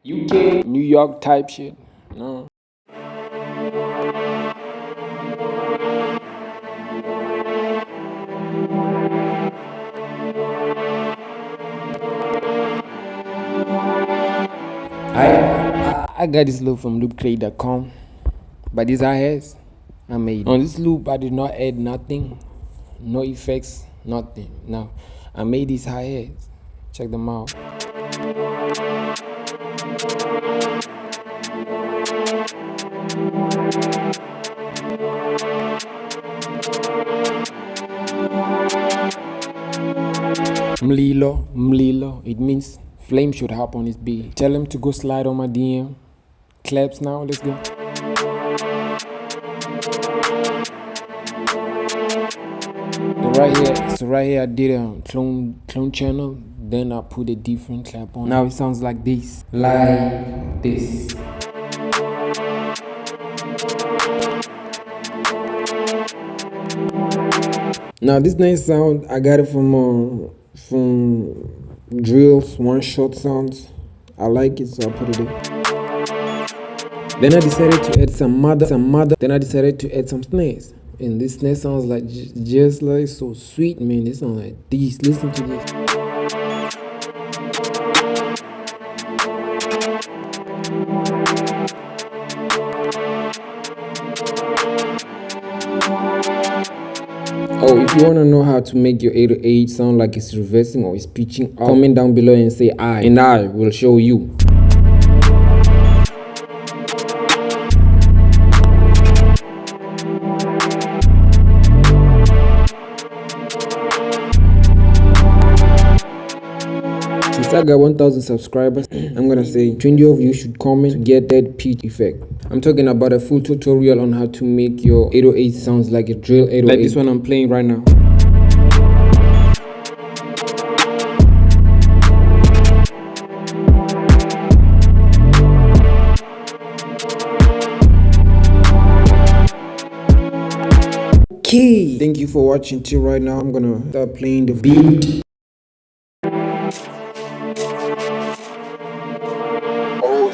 UK, New York type shit. No. I got this loop from loopcrate.com, but these are his. I made on this loop. I did not add nothing, no effects, nothing. No, I made these hi-hats. Check them out. Mlilo, it means flame should hop on his beat. Tell him to go slide on my DM. Claps now, let's go. So right here I did a clone channel, then I put a different clap on. Now it sounds like this. Like this. Now this nice sound, I got it from Drills, One Shot Sounds. I like it, so I put it in. Then I decided to add then I decided to add some snares. And this snare sounds like just like so sweet, man. This sounds like this. Listen to this. Oh, if you want to know how to make your 808 sound like it's reversing or it's pitching up, comment down below and say I, and I will show you. Since I got 1,000 subscribers, I'm gonna say 20 of you should comment to get that pitch effect. I'm talking about a full tutorial on how to make your 808 sounds like a drill 808. Like this one I'm playing right now. Okay, thank you for watching till right now. I'm gonna start playing the beat. Oh,